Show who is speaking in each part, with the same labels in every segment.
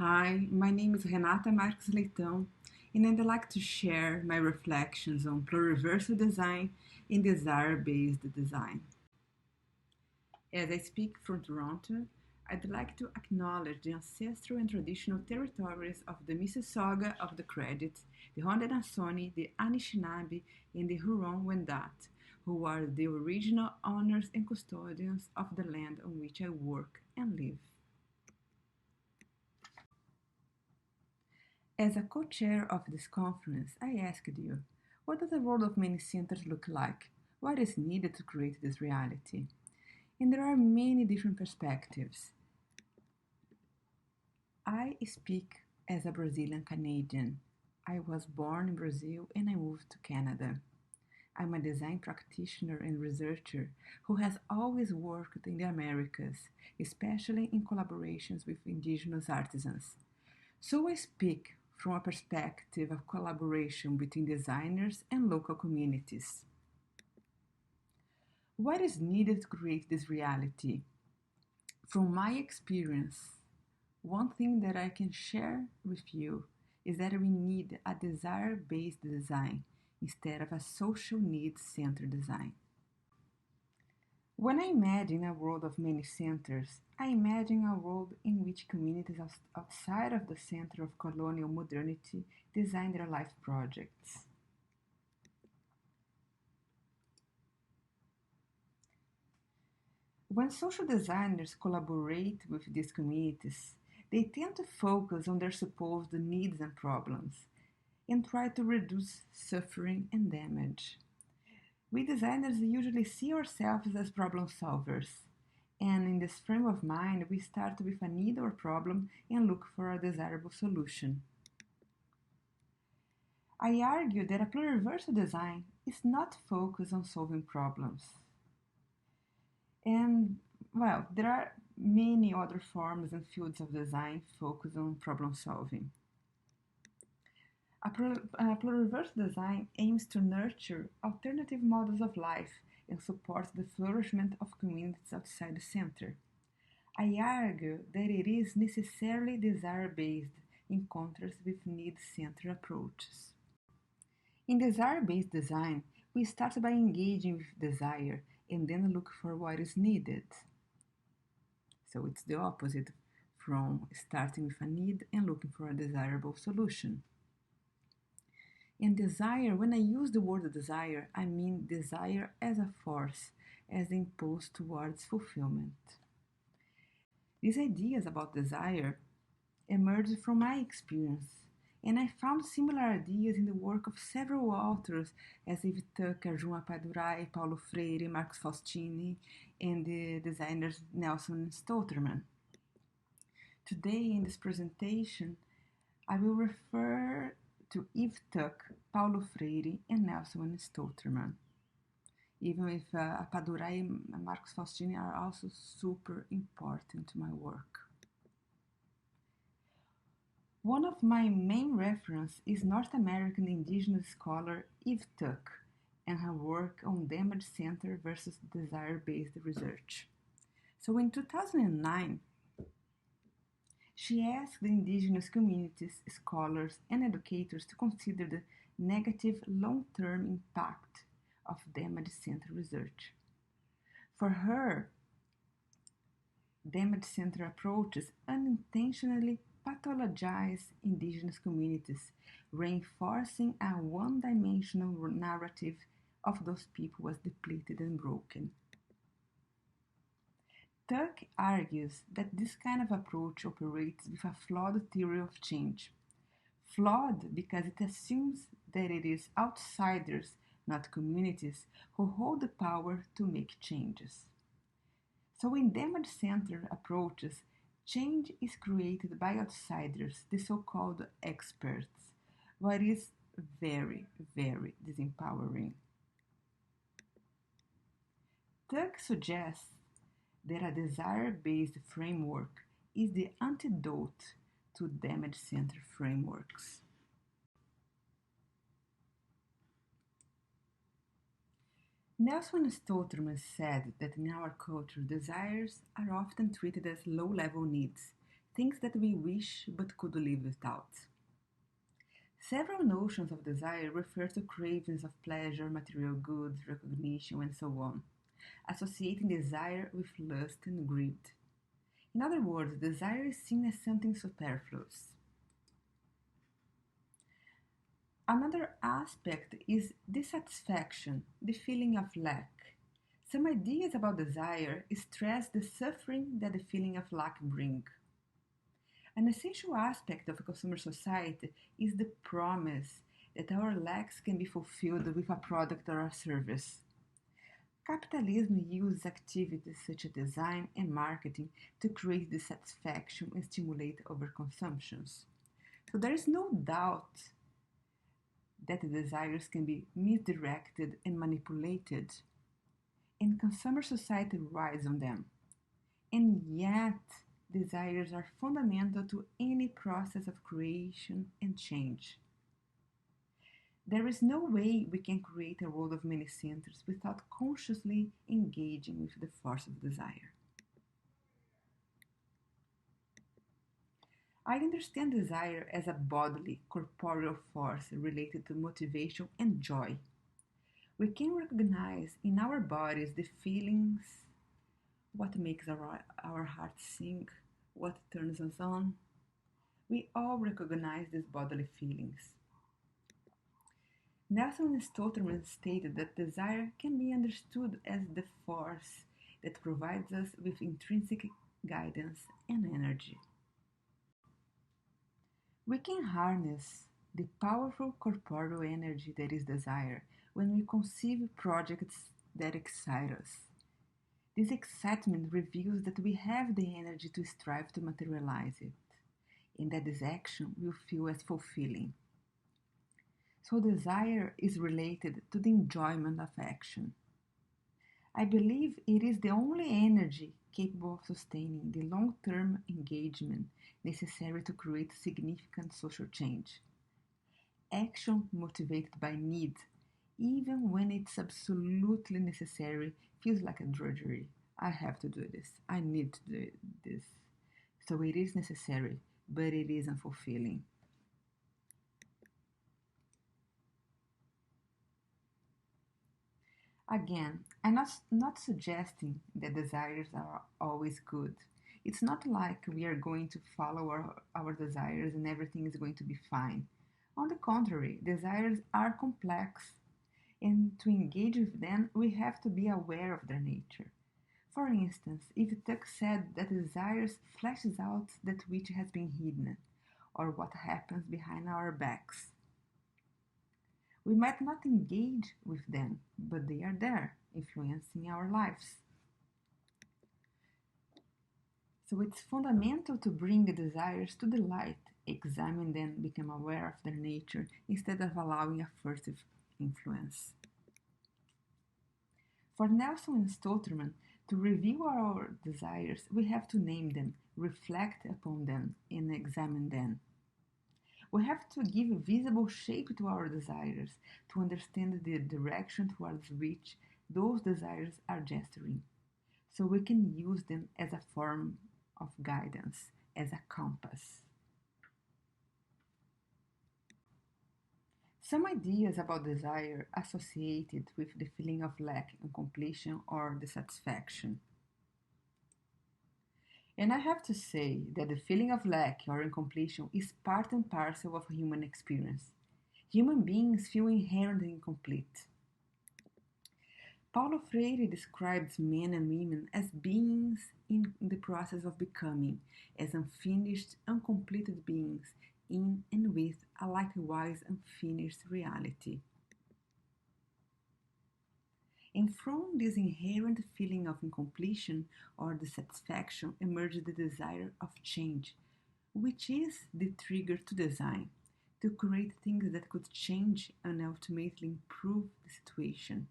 Speaker 1: Hi, my name is Renata Leitão, and I'd like to share my reflections on pluriversal design and desire-based design. As I speak from Toronto, I'd like to acknowledge the ancestral and traditional territories of the Mississauga of the Credit, the Haudenosaunee, the Anishinaabe, and the Huron-Wendat, who are the original owners and custodians of the land on which I work and live. As a co-chair of this conference, I asked you, what does the world of many centers look like? What is needed to create this reality? And there are many different perspectives. I speak as a Brazilian Canadian. I was born in Brazil and I moved to Canada. I'm a design practitioner and researcher who has always worked in the Americas, especially in collaborations with indigenous artisans. So I speak from a perspective of collaboration between designers and local communities. What is needed to create this reality? From my experience, one thing that I can share with you is that we need a desire-based design instead of a social needs-centered design. When I imagine a world of many centers, I imagine a world in which communities outside of the center of colonial modernity design their life projects. When social designers collaborate with these communities, they tend to focus on their supposed needs and problems and try to reduce suffering and damage. We designers usually see ourselves as problem solvers, and in this frame of mind, we start with a need or problem and look for a desirable solution. I argue that a pluriversal design is not focused on solving problems. And, well, there are many other forms and fields of design focused on problem solving. A pluriversal design aims to nurture alternative models of life and support the flourishment of communities outside the center. I argue that it is necessarily desire-based in contrast with need-centered approaches. In desire-based design, we start by engaging with desire and then look for what is needed. So it's the opposite from starting with a need and looking for a desirable solution. And desire, when I use the word desire, I mean desire as a force, as the impulse towards fulfillment. These ideas about desire emerged from my experience, and I found similar ideas in the work of several authors as Eve Tucker, João Apadurai, Paulo Freire, Marcos Faustini, and the designers Nelson and Stolterman. Today, in this presentation, I will refer to Eve Tuck, Paulo Freire, and Nelson and Stolterman. Even if Apadurai and Marcos Faustini are also super important to my work. One of my main references is North American indigenous scholar Eve Tuck and her work on damage center versus desire-based research. So in 2009, she asked the indigenous communities, scholars, and educators to consider the negative long-term impact of damage-centered research. For her, damage-centered approaches unintentionally pathologize indigenous communities, reinforcing a one-dimensional narrative of those people as depleted and broken. Tuck argues that this kind of approach operates with a flawed theory of change. Flawed because it assumes that it is outsiders, not communities, who hold the power to make changes. So in damage-centered approaches, change is created by outsiders, the so-called experts, what is very, very disempowering. Tuck suggests that a desire-based framework is the antidote to damage-centered frameworks. Nelson Stolterman said that in our culture, desires are often treated as low-level needs, things that we wish but could live without. Several notions of desire refer to cravings of pleasure, material goods, recognition, and so on, associating desire with lust and greed. In other words, desire is seen as something superfluous. Another aspect is dissatisfaction, the feeling of lack. Some ideas about desire stress the suffering that the feeling of lack brings. An essential aspect of a consumer society is the promise that our lacks can be fulfilled with a product or a service. Capitalism uses activities such as design and marketing to create dissatisfaction and stimulate overconsumptions. So there is no doubt that the desires can be misdirected and manipulated, and consumer society rides on them. And yet, desires are fundamental to any process of creation and change. There is no way we can create a world of many centers without consciously engaging with the force of desire. I understand desire as a bodily, corporeal force related to motivation and joy. We can recognize in our bodies the feelings, what makes our heart sing, what turns us on. We all recognize these bodily feelings. Nelson Stotterman stated that desire can be understood as the force that provides us with intrinsic guidance and energy. We can harness the powerful corporeal energy that is desire when we conceive projects that excite us. This excitement reveals that we have the energy to strive to materialize it, and that this action will feel as fulfilling. So desire is related to the enjoyment of action. I believe it is the only energy capable of sustaining the long-term engagement necessary to create significant social change. Action motivated by need, even when it's absolutely necessary, feels like a drudgery. I have to do this. I need to do this. So it is necessary, but it isn't fulfilling. Again, I'm not suggesting that desires are always good. It's not like we are going to follow our desires and everything is going to be fine. On the contrary, desires are complex, and to engage with them, we have to be aware of their nature. For instance, if Tuck said that desires flashes out that which has been hidden, or what happens behind our backs, we might not engage with them, but they are there, influencing our lives. So it's fundamental to bring the desires to the light, examine them, become aware of their nature, instead of allowing a furtive influence. For Nelson and Stotterman, to review our desires, we have to name them, reflect upon them, and examine them. We have to give a visible shape to our desires to understand the direction towards which those desires are gesturing, so we can use them as a form of guidance, as a compass. Some ideas about desire associated with the feeling of lack, incompletion, or dissatisfaction. And I have to say that the feeling of lack or incompletion is part and parcel of human experience. Human beings feel inherently incomplete. Paulo Freire describes men and women as beings in the process of becoming, as unfinished, uncompleted beings in and with a likewise unfinished reality. And from this inherent feeling of incompletion or dissatisfaction emerged the desire of change, which is the trigger to design, to create things that could change and ultimately improve the situation.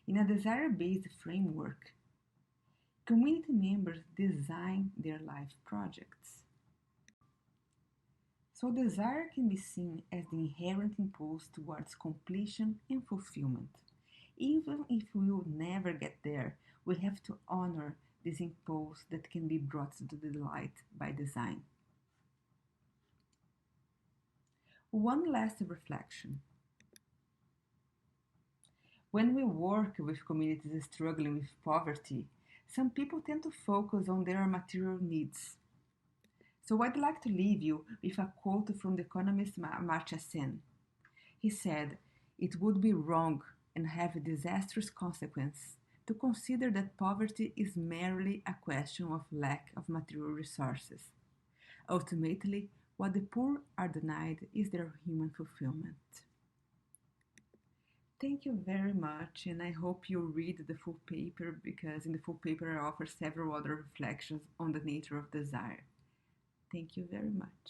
Speaker 1: In a desire-based framework, community members design their life projects. So desire can be seen as the inherent impulse towards completion and fulfillment. Even if we will never get there, we have to honor this impulse that can be brought to the light by design. One last reflection. When we work with communities struggling with poverty, some people tend to focus on their material needs. So I'd like to leave you with a quote from the economist Amartya Sen. He said, "It would be wrong and have disastrous consequences to consider that poverty is merely a question of lack of material resources. Ultimately, what the poor are denied is their human fulfillment." Thank you very much, and I hope you read the full paper, because in the full paper I offer several other reflections on the nature of desire. Thank you very much.